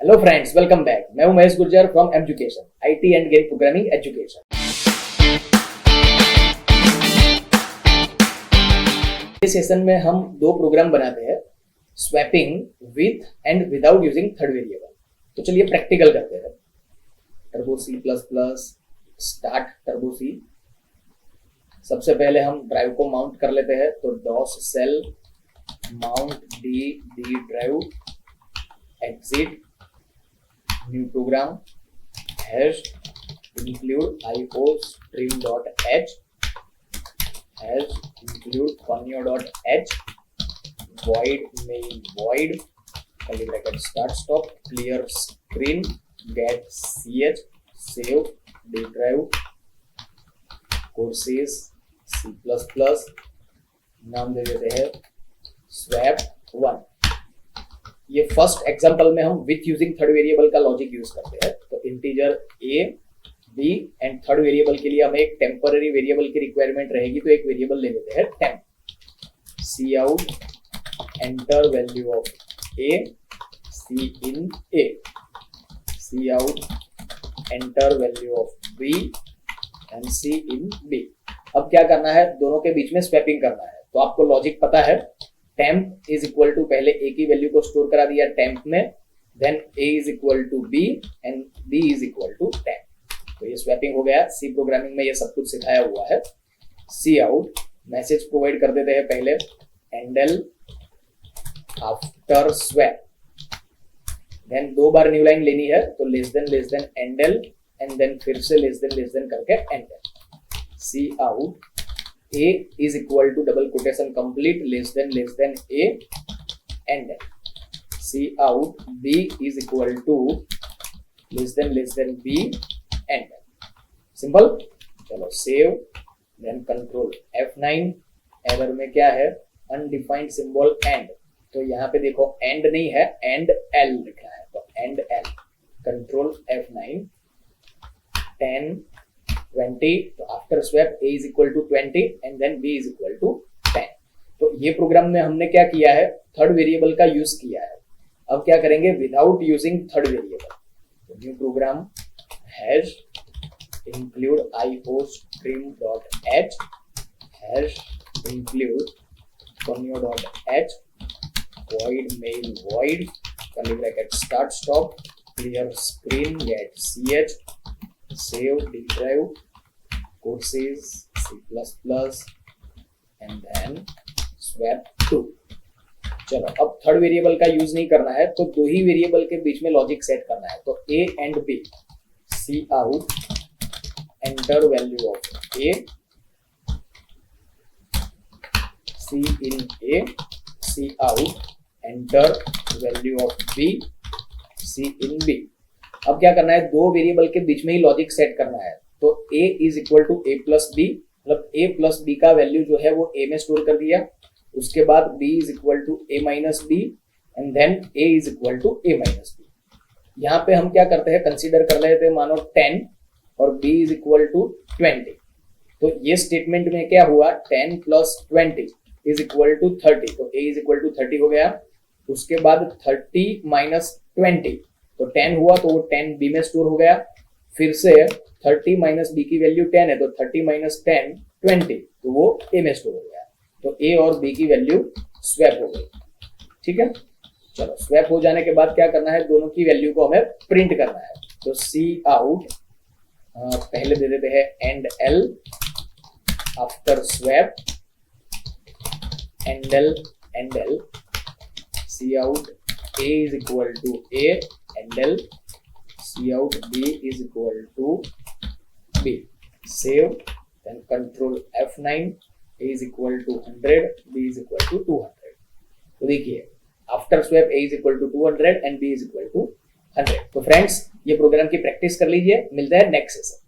Hello friends, welcome back. मैं हूं Mahesh Gurjar from education, IT and game programming education. इस session में हम दो प्रोग्राम बनाते हैं, swapping with and without using third variable. तो चलिए प्रैक्टिकल करते हैं। Turbo C plus plus start turbo C. सबसे पहले हम ड्राइव को माउंट कर लेते हैं, तो DOS shell mount D drive exit new program hash include iostream.h hash include conio.h void main void curly bracket start stop clear screen get ch save d drive courses c++ नाम दे देते हैं swap1। ये first example में हम with using third variable का logic use करते हैं। तो integer A B and third variable के लिए हमें एक टेम्पररी वेरिएबल की रिक्वायरमेंट रहेगी, तो एक वेरिएबल ले लेते हैं temp. Cout enter value of A cin A, cout enter value of B and cin B. अब क्या करना है, दोनों के बीच में स्वैपिंग करना है। तो आपको लॉजिक पता है, टेम्प इज इक्वल टू पहले ए की वैल्यू को स्टोर करा दिया टेम्प में, then A is equal to B and B is equal to temp. तो ये स्वैपिंग हो गया। सी प्रोग्रामिंग में ये सब कुछ सिखाया हुआ है। सी आउट मैसेज प्रोवाइड कर देते हैं पहले, एंडल आफ्टर स्वैप, देन दो बार न्यू लाइन लेनी है, तो less than endl and then फिर से लेस देन करके endl. Cout A is equal to double quotation complete less than A and then C out B is equal to less than B and then simple। चलो save, then control F9। Error में क्या है, undefined symbol and. तो यहाँ पे देखो and नहीं है, एंड एल लिखा है, तो एंड एल। कंट्रोल F9 10 20, तो after swap a is equal to 20 and then b is equal to 10। तो ये प्रोग्राम में हमने क्या किया है, थर्ड वेरिएबल का यूज किया है। अब क्या करेंगे, विदाउट यूजिंग थर्ड वेरिएबल। तो new program hash include iostream.h hash include conio.h void main void curly bracket start stop clear screen get ch save d drive courses c++ and then swap2। चलो अब third variable का use नहीं करना है, तो दो ही variable के बीच में लॉजिक सेट करना है। तो a and b, cout enter value of a cin a, cout enter value of b cin b। अब क्या करना है, दो वेरिएबल के बीच में ही लॉजिक सेट करना है। तो a is equal to a plus B, मतलब a प्लस बी का वैल्यू जो है वो a में स्टोर कर दिया। उसके बाद b is equal to a minus B and then a is equal to a minus B. यहाँ पे हम क्या करते हैं, कंसीडर कर लेते हैं मानो 10 और b इज इक्वल टू 20। तो ये स्टेटमेंट में क्या हुआ, 10 प्लस 20 इज इक्वल टू 30, तो a इज इक्वल टू 30 हो गया। उसके बाद 30 माइनस 20, तो 10 हुआ, तो वो 10 b में स्टोर हो गया। फिर से 30 माइनस बी की वैल्यू 10 है, तो 30 माइनस 10 20, तो वो a में स्टोर हो गया। तो a और b की वैल्यू स्वैप हो गई। ठीक है, चलो स्वैप हो जाने के बाद क्या करना है, दोनों की वैल्यू को हमें प्रिंट करना है। तो सी आउट पहले दे देते हैं and L after swap endl cout a is equal to a endl cout b is equal to b, save, then control F9, a is equal to 100 b is equal to 200। तो देखिए after swap a is equal to 200 and b is equal to 100। तो friends ये programme की practice कर लीजिए, मिलता है next session.